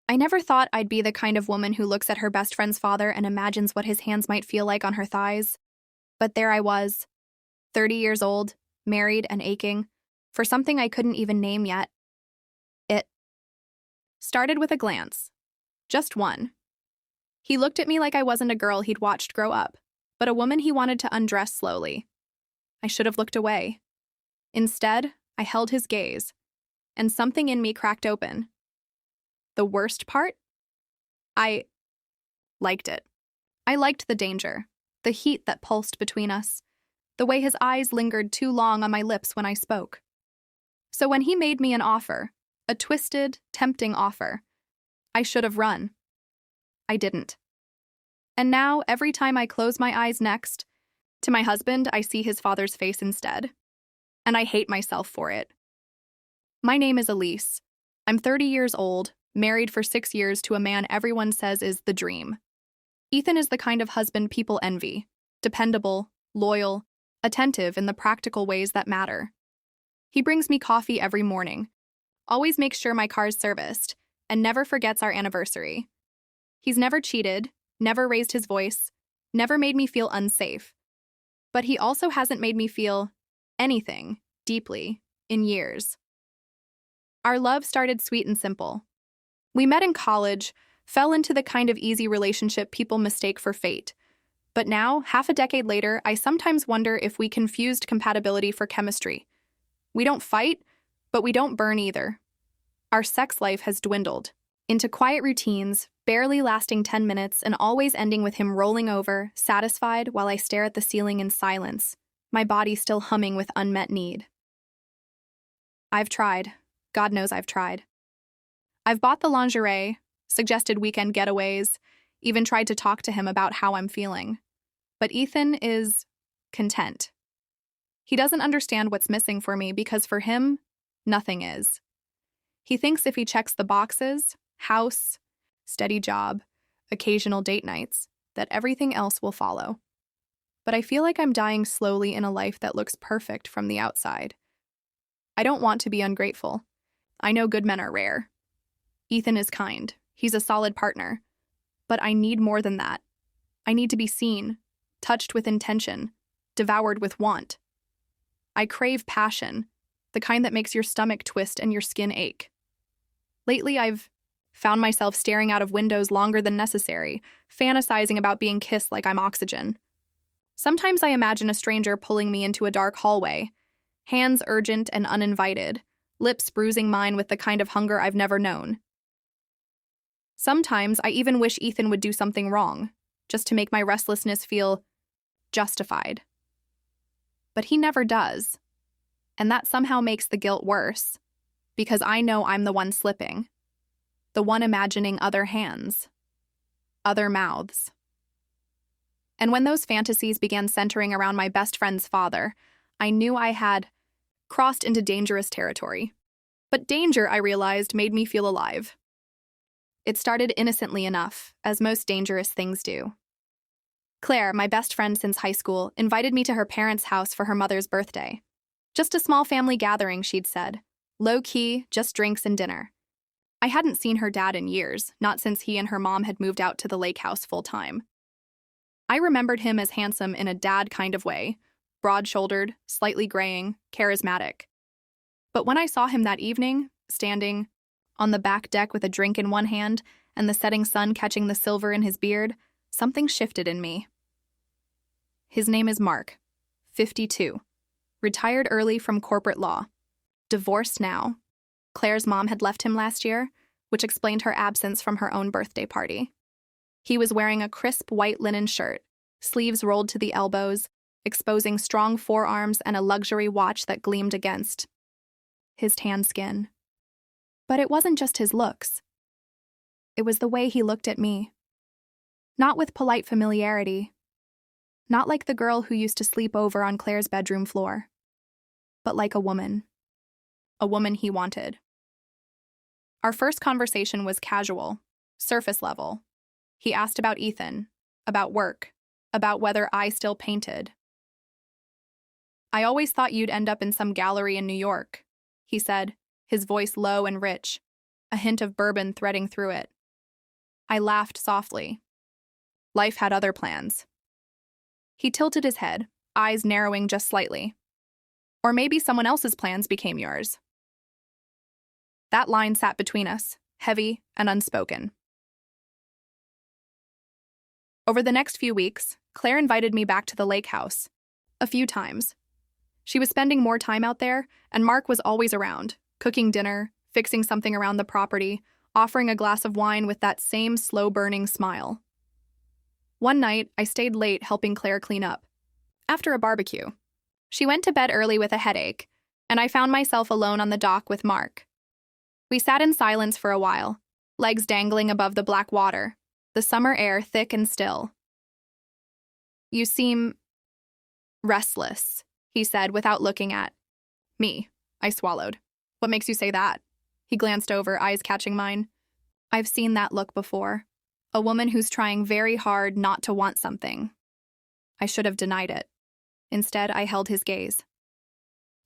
I never thought I'd be the kind of woman who looks at her best friend's father and imagines what his hands might feel like on her thighs. But there I was, 30 years old, married and aching, for something I couldn't even name yet. It started with a glance. Just one. He looked at me like I wasn't a girl he'd watched grow up, but a woman he wanted to undress slowly. I should have looked away. Instead, I held his gaze, and something in me cracked open. The worst part? I liked it. I liked the danger, the heat that pulsed between us, the way his eyes lingered too long on my lips when I spoke. So when he made me an offer, a twisted, tempting offer, I should have run. I didn't. And now, every time I close my eyes next to my husband, I see his father's face instead. And I hate myself for it. My name is Elise. I'm 30 years old, married for 6 years to a man everyone says is the dream. Ethan is the kind of husband people envy, dependable, loyal, attentive in the practical ways that matter. He brings me coffee every morning, always makes sure my car's serviced, and never forgets our anniversary. He's never cheated, never raised his voice, never made me feel unsafe. But he also hasn't made me feel anything deeply in years. Our love started sweet and simple. We met in college, fell into the kind of easy relationship people mistake for fate. But now, half a decade later, I sometimes wonder if we confused compatibility for chemistry. We don't fight, but we don't burn either. Our sex life has dwindled into quiet routines, barely lasting 10 minutes and always ending with him rolling over, satisfied while I stare at the ceiling in silence, my body still humming with unmet need. I've tried. God knows I've tried. I've bought the lingerie, suggested weekend getaways, even tried to talk to him about how I'm feeling. But Ethan is content. He doesn't understand what's missing for me because for him, nothing is. He thinks if he checks the boxes, house, steady job, occasional date nights, that everything else will follow. But I feel like I'm dying slowly in a life that looks perfect from the outside. I don't want to be ungrateful. I know good men are rare. Ethan is kind. He's a solid partner. But I need more than that. I need to be seen, touched with intention, devoured with want. I crave passion, the kind that makes your stomach twist and your skin ache. Lately, I've found myself staring out of windows longer than necessary, fantasizing about being kissed like I'm oxygen. Sometimes I imagine a stranger pulling me into a dark hallway, hands urgent and uninvited, lips bruising mine with the kind of hunger I've never known. Sometimes I even wish Ethan would do something wrong, just to make my restlessness feel justified. But he never does, and that somehow makes the guilt worse, because I know I'm the one slipping, the one imagining other hands, other mouths. And when those fantasies began centering around my best friend's father, I knew I had crossed into dangerous territory. But danger, I realized, made me feel alive. It started innocently enough, as most dangerous things do. Claire, my best friend since high school, invited me to her parents' house for her mother's birthday. Just a small family gathering, she'd said. Low-key, just drinks and dinner. I hadn't seen her dad in years, not since he and her mom had moved out to the lake house full-time. I remembered him as handsome in a dad kind of way, broad-shouldered, slightly graying, charismatic. But when I saw him that evening, standing on the back deck with a drink in one hand and the setting sun catching the silver in his beard, something shifted in me. His name is Mark, 52, retired early from corporate law, divorced now. Claire's mom had left him last year, which explained her absence from her own birthday party. He was wearing a crisp white linen shirt, sleeves rolled to the elbows, exposing strong forearms and a luxury watch that gleamed against his tan skin. But it wasn't just his looks. It was the way he looked at me. Not with polite familiarity. Not like the girl who used to sleep over on Claire's bedroom floor. But like a woman. A woman he wanted. Our first conversation was casual, surface level. He asked about Ethan, about work, about whether I still painted. "I always thought you'd end up in some gallery in New York," he said, his voice low and rich, a hint of bourbon threading through it. I laughed softly. Life had other plans. He tilted his head, eyes narrowing just slightly. Or maybe someone else's plans became yours. That line sat between us, heavy and unspoken. Over the next few weeks, Claire invited me back to the lake house. A few times. She was spending more time out there, and Mark was always around, cooking dinner, fixing something around the property, offering a glass of wine with that same slow-burning smile. One night, I stayed late helping Claire clean up. After a barbecue, she went to bed early with a headache, and I found myself alone on the dock with Mark. We sat in silence for a while, legs dangling above the black water, the summer air thick and still. "You seem restless," he said without looking at me. I swallowed. "What makes you say that?" He glanced over, eyes catching mine. "I've seen that look before. A woman who's trying very hard not to want something." I should have denied it. Instead, I held his gaze.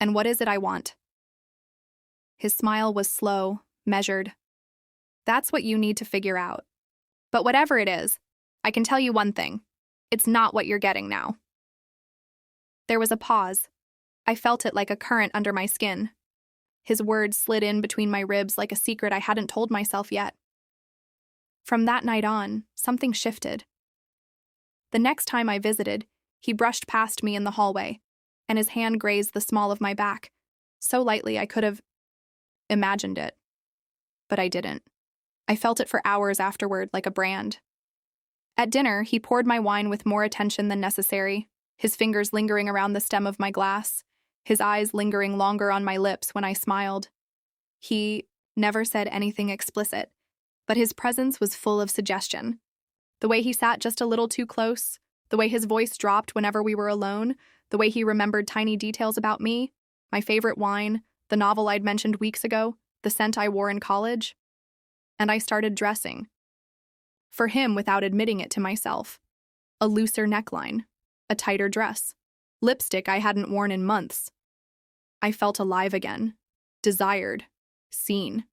"And what is it I want?" His smile was slow, measured. "That's what you need to figure out. But whatever it is, I can tell you one thing. It's not what you're getting now." There was a pause. I felt it like a current under my skin. His words slid in between my ribs like a secret I hadn't told myself yet. From that night on, something shifted. The next time I visited, he brushed past me in the hallway, and his hand grazed the small of my back, so lightly I could have imagined it. But I didn't. I felt it for hours afterward, like a brand. At dinner, he poured my wine with more attention than necessary, his fingers lingering around the stem of my glass, his eyes lingering longer on my lips when I smiled. He never said anything explicit, but his presence was full of suggestion. The way he sat just a little too close, the way his voice dropped whenever we were alone, the way he remembered tiny details about me, my favorite wine, the novel I'd mentioned weeks ago, the scent I wore in college. And I started dressing. For him without admitting it to myself. A looser neckline, a tighter dress, lipstick I hadn't worn in months. I felt alive again, desired, seen.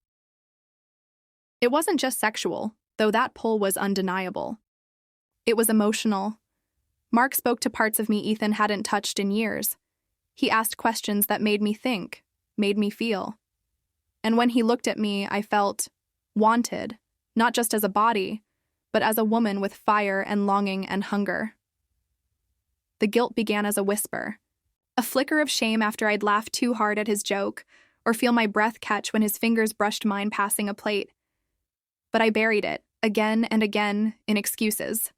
It wasn't just sexual, though that pull was undeniable. It was emotional. Mark spoke to parts of me Ethan hadn't touched in years. He asked questions that made me think, made me feel. And when he looked at me, I felt wanted, not just as a body, but as a woman with fire and longing and hunger. The guilt began as a whisper, a flicker of shame after I'd laughed too hard at his joke, or feel my breath catch when his fingers brushed mine passing a plate. But I buried it, again and again, in excuses.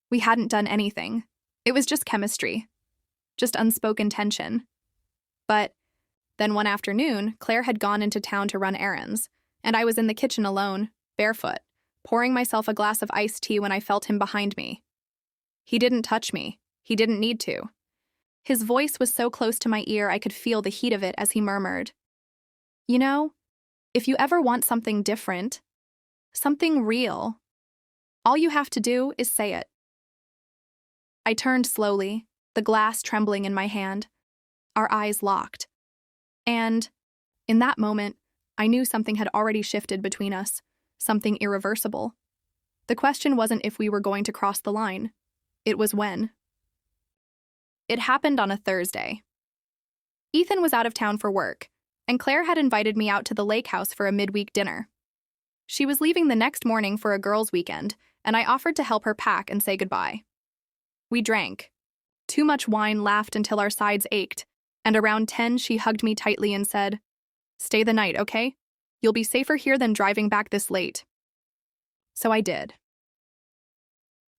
We hadn't done anything. It was just chemistry, just unspoken tension. But then one afternoon, Claire had gone into town to run errands, and I was in the kitchen alone, barefoot, pouring myself a glass of iced tea when I felt him behind me. He didn't touch me. He didn't need to. His voice was so close to my ear I could feel the heat of it as he murmured, "You know, if you ever want something different, something real, all you have to do is say it." I turned slowly, the glass trembling in my hand. Our eyes locked. And, in that moment, I knew something had already shifted between us, something irreversible. The question wasn't if we were going to cross the line. It was when. It happened on a Thursday. Ethan was out of town for work, and Claire had invited me out to the lake house for a midweek dinner. She was leaving the next morning for a girls' weekend, and I offered to help her pack and say goodbye. We drank. Too much wine, laughed until our sides ached, and around 10 she hugged me tightly and said, "Stay the night, okay? You'll be safer here than driving back this late." So I did.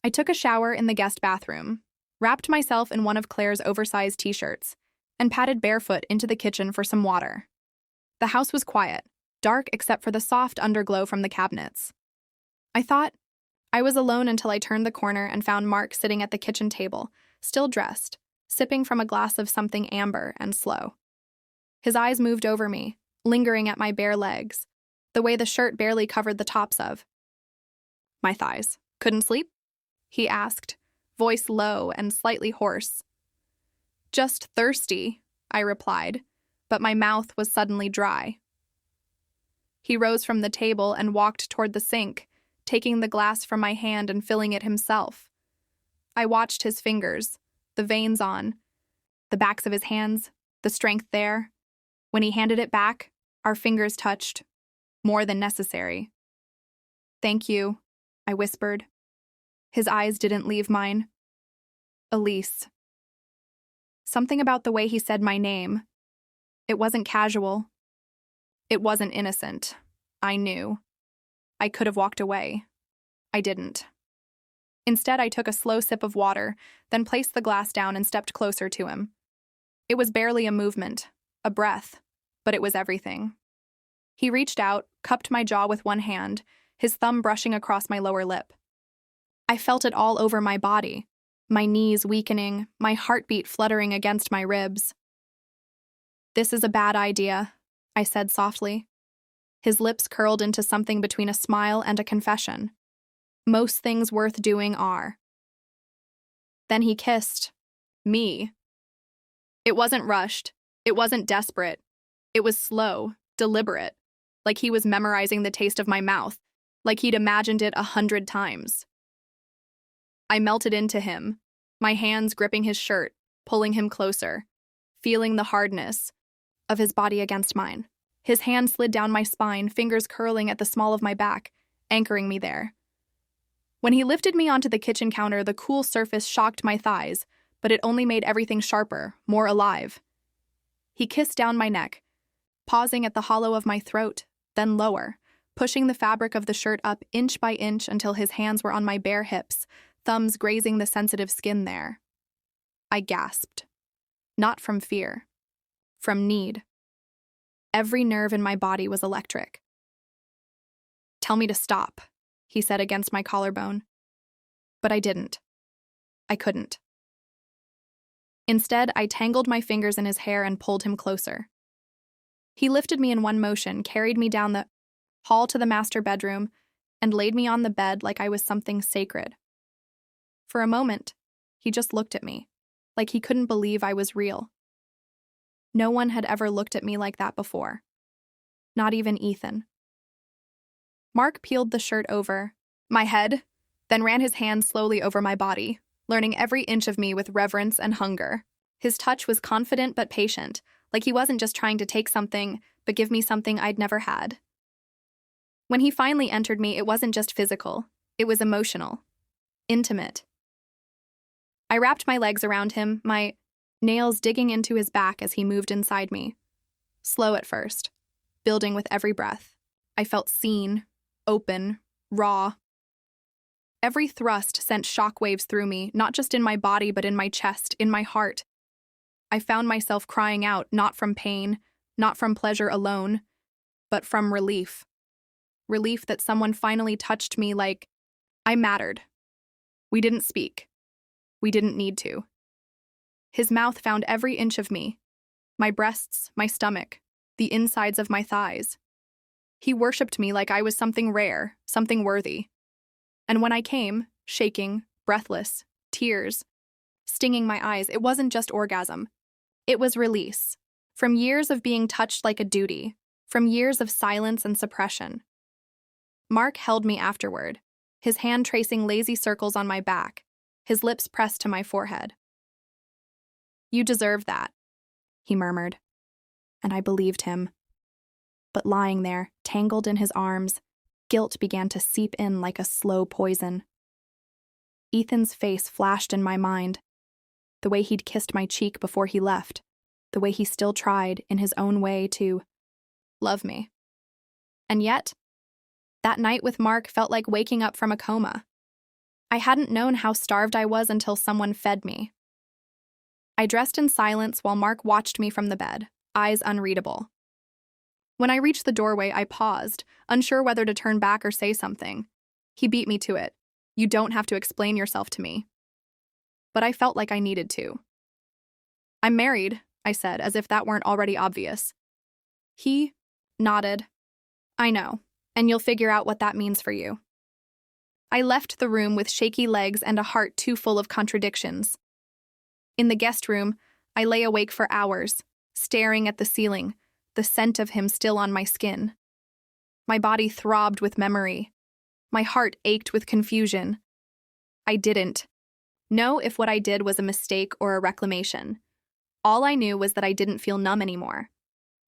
I took a shower in the guest bathroom, wrapped myself in one of Claire's oversized t-shirts, and padded barefoot into the kitchen for some water. The house was quiet, dark except for the soft underglow from the cabinets. I thought I was alone until I turned the corner and found Mark sitting at the kitchen table, still dressed, sipping from a glass of something amber and slow. His eyes moved over me, lingering at my bare legs, the way the shirt barely covered the tops of my thighs. "Couldn't sleep?" he asked, voice low and slightly hoarse. "Just thirsty," I replied, but my mouth was suddenly dry. He rose from the table and walked toward the sink, taking the glass from my hand and filling it himself. I watched his fingers, the veins on, the backs of his hands, the strength there. When he handed it back, our fingers touched, more than necessary. "Thank you," I whispered. His eyes didn't leave mine. "Elise." Something about the way he said my name. It wasn't casual. It wasn't innocent. I knew. I could have walked away. I didn't. Instead, I took a slow sip of water, then placed the glass down and stepped closer to him. It was barely a movement, a breath, but it was everything. He reached out, cupped my jaw with one hand, his thumb brushing across my lower lip. I felt it all over my body, my knees weakening, my heartbeat fluttering against my ribs. "This is a bad idea," I said softly. His lips curled into something between a smile and a confession. "Most things worth doing are." Then he kissed me. It wasn't rushed. It wasn't desperate. It was slow, deliberate, like he was memorizing the taste of my mouth, like he'd imagined it 100 times. I melted into him, my hands gripping his shirt, pulling him closer, feeling the hardness of his body against mine. His hand slid down my spine, fingers curling at the small of my back, anchoring me there. When he lifted me onto the kitchen counter, the cool surface shocked my thighs, but it only made everything sharper, more alive. He kissed down my neck, pausing at the hollow of my throat, then lower, pushing the fabric of the shirt up inch by inch until his hands were on my bare hips, thumbs grazing the sensitive skin there. I gasped. Not from fear. From need. Every nerve in my body was electric. "Tell me to stop," he said against my collarbone. But I didn't. I couldn't. Instead, I tangled my fingers in his hair and pulled him closer. He lifted me in one motion, carried me down the hall to the master bedroom, and laid me on the bed like I was something sacred. For a moment, he just looked at me, like he couldn't believe I was real. No one had ever looked at me like that before. Not even Ethan. Mark peeled the shirt over my head, then ran his hand slowly over my body, learning every inch of me with reverence and hunger. His touch was confident but patient, like he wasn't just trying to take something, but give me something I'd never had. When he finally entered me, it wasn't just physical, it was emotional, intimate. I wrapped my legs around him, my nails digging into his back as he moved inside me. Slow at first, building with every breath. I felt seen, open, raw. Every thrust sent shockwaves through me, not just in my body but in my chest, in my heart. I found myself crying out, not from pain, not from pleasure alone, but from relief. Relief that someone finally touched me like I mattered. We didn't speak. We didn't need to. His mouth found every inch of me, my breasts, my stomach, the insides of my thighs. He worshipped me like I was something rare, something worthy. And when I came, shaking, breathless, tears, stinging my eyes, it wasn't just orgasm. It was release. From years of being touched like a duty, from years of silence and suppression. Mark held me afterward, his hand tracing lazy circles on my back, his lips pressed to my forehead. "You deserve that," he murmured, and I believed him. But lying there, tangled in his arms, guilt began to seep in like a slow poison. Ethan's face flashed in my mind, the way he'd kissed my cheek before he left, the way he still tried, in his own way, to love me. And yet, that night with Mark felt like waking up from a coma. I hadn't known how starved I was until someone fed me. I dressed in silence while Mark watched me from the bed, eyes unreadable. When I reached the doorway, I paused, unsure whether to turn back or say something. He beat me to it. "You don't have to explain yourself to me." But I felt like I needed to. "I'm married," I said, as if that weren't already obvious. He nodded. "I know, and you'll figure out what that means for you." I left the room with shaky legs and a heart too full of contradictions. In the guest room, I lay awake for hours, staring at the ceiling, the scent of him still on my skin. My body throbbed with memory. My heart ached with confusion. I didn't know if what I did was a mistake or a reclamation. All I knew was that I didn't feel numb anymore.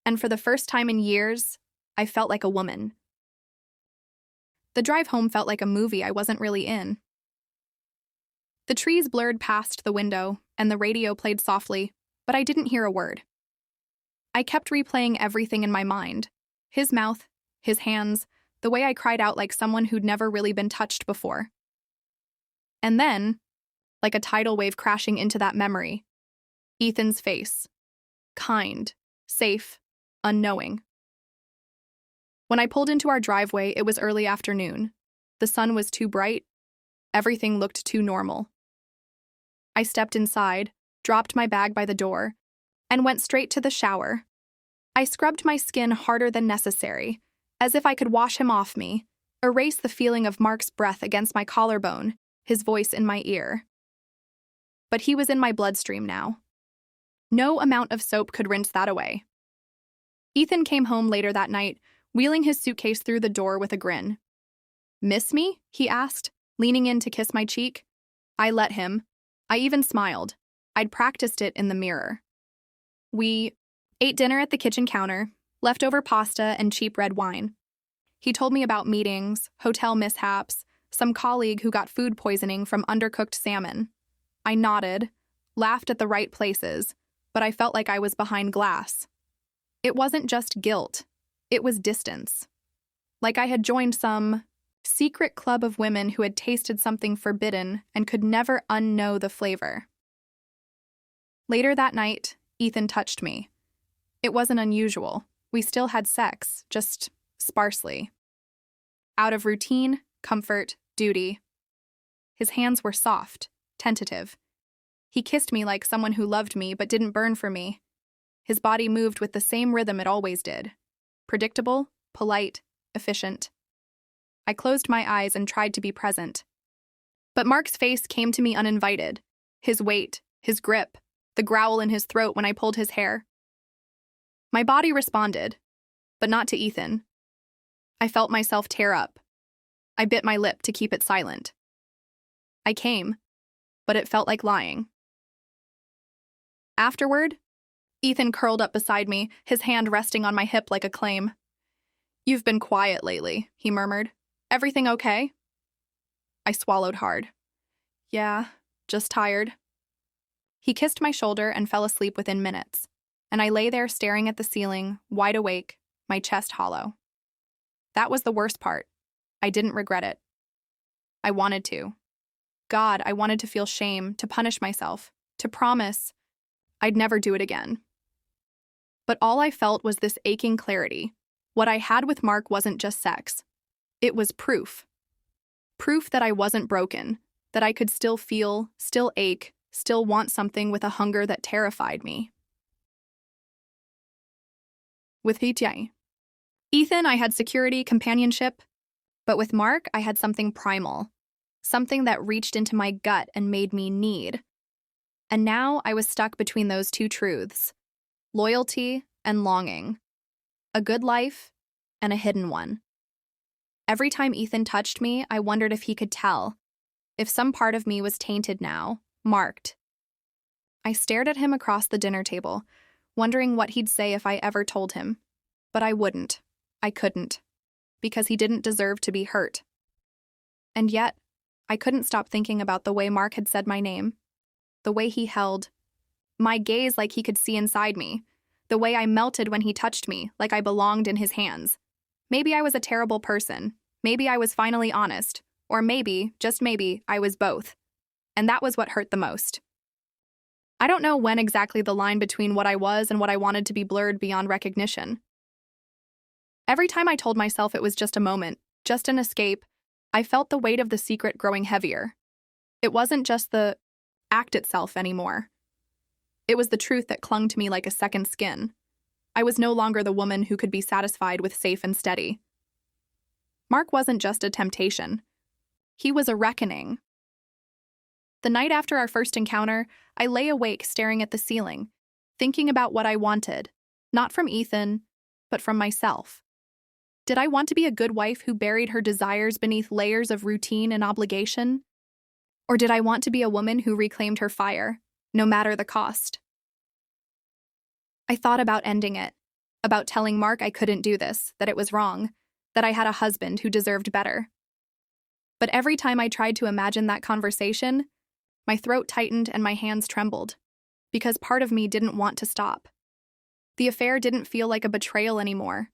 And for the first time in years, I felt like a woman. The drive home felt like a movie I wasn't really in. The trees blurred past the window, and the radio played softly, but I didn't hear a word. I kept replaying everything in my mind. His mouth, his hands, the way I cried out like someone who'd never really been touched before. And then, like a tidal wave crashing into that memory, Ethan's face. Kind, safe, unknowing. When I pulled into our driveway, it was early afternoon. The sun was too bright. Everything looked too normal. I stepped inside, dropped my bag by the door, and went straight to the shower. I scrubbed my skin harder than necessary, as if I could wash him off me, erase the feeling of Mark's breath against my collarbone, his voice in my ear. But he was in my bloodstream now. No amount of soap could rinse that away. Ethan came home later that night, wheeling his suitcase through the door with a grin. "Miss me?" he asked, leaning in to kiss my cheek. I let him. I even smiled. I'd practiced it in the mirror. We ate dinner at the kitchen counter, leftover pasta and cheap red wine. He told me about meetings, hotel mishaps, some colleague who got food poisoning from undercooked salmon. I nodded, laughed at the right places, but I felt like I was behind glass. It wasn't just guilt. It was distance. Like I had joined some secret club of women who had tasted something forbidden and could never unknow the flavor. Later that night, Ethan touched me. It wasn't unusual. We still had sex, just sparsely. Out of routine, comfort, duty. His hands were soft, tentative. He kissed me like someone who loved me but didn't burn for me. His body moved with the same rhythm it always did. Predictable, polite, efficient. I closed my eyes and tried to be present. But Mark's face came to me uninvited. His weight, his grip, the growl in his throat when I pulled his hair. My body responded, but not to Ethan. I felt myself tear up. I bit my lip to keep it silent. I came, but it felt like lying. Afterward, Ethan curled up beside me, his hand resting on my hip like a claim. "You've been quiet lately," he murmured. "Everything okay?" I swallowed hard. "Yeah, just tired." He kissed my shoulder and fell asleep within minutes, and I lay there staring at the ceiling, wide awake, my chest hollow. That was the worst part. I didn't regret it. I wanted to. God, I wanted to feel shame, to punish myself, to promise I'd never do it again. But all I felt was this aching clarity. What I had with Mark wasn't just sex. It was proof. Proof that I wasn't broken, that I could still feel, still ache, still want something with a hunger that terrified me. With Ethan, I had security, companionship. But with Mark, I had something primal. Something that reached into my gut and made me need. And now I was stuck between those two truths. Loyalty and longing. A good life and a hidden one. Every time Ethan touched me, I wondered if he could tell. If some part of me was tainted now, marked. I stared at him across the dinner table, wondering what he'd say if I ever told him. But I wouldn't. I couldn't. Because he didn't deserve to be hurt. And yet, I couldn't stop thinking about the way Mark had said my name. The way he held my gaze like he could see inside me. The way I melted when he touched me, like I belonged in his hands. Maybe I was a terrible person. Maybe I was finally honest. Or maybe, just maybe, I was both. And that was what hurt the most. I don't know when exactly the line between what I was and what I wanted to be blurred beyond recognition. Every time I told myself it was just a moment, just an escape, I felt the weight of the secret growing heavier. It wasn't just the act itself anymore. It was the truth that clung to me like a second skin. I was no longer the woman who could be satisfied with safe and steady. Mark wasn't just a temptation. He was a reckoning. The night after our first encounter, I lay awake staring at the ceiling, thinking about what I wanted, not from Ethan, but from myself. Did I want to be a good wife who buried her desires beneath layers of routine and obligation? Or did I want to be a woman who reclaimed her fire, no matter the cost? I thought about ending it, about telling Mark I couldn't do this, that it was wrong, that I had a husband who deserved better. But every time I tried to imagine that conversation, my throat tightened and my hands trembled, because part of me didn't want to stop. The affair didn't feel like a betrayal anymore.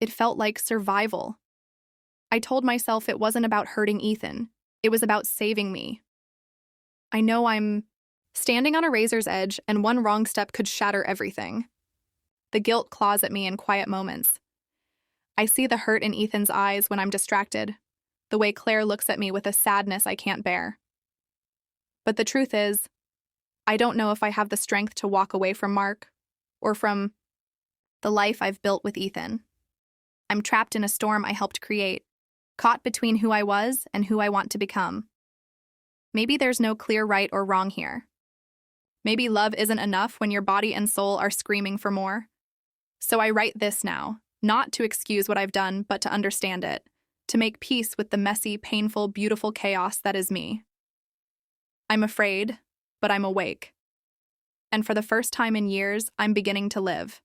It felt like survival. I told myself it wasn't about hurting Ethan. It was about saving me. I know I'm standing on a razor's edge, and one wrong step could shatter everything. The guilt claws at me in quiet moments. I see the hurt in Ethan's eyes when I'm distracted, the way Claire looks at me with a sadness I can't bear. But the truth is, I don't know if I have the strength to walk away from Mark, or from the life I've built with Ethan. I'm trapped in a storm I helped create, caught between who I was and who I want to become. Maybe there's no clear right or wrong here. Maybe love isn't enough when your body and soul are screaming for more. So I write this now, not to excuse what I've done, but to understand it, to make peace with the messy, painful, beautiful chaos that is me. I'm afraid, but I'm awake. And for the first time in years, I'm beginning to live.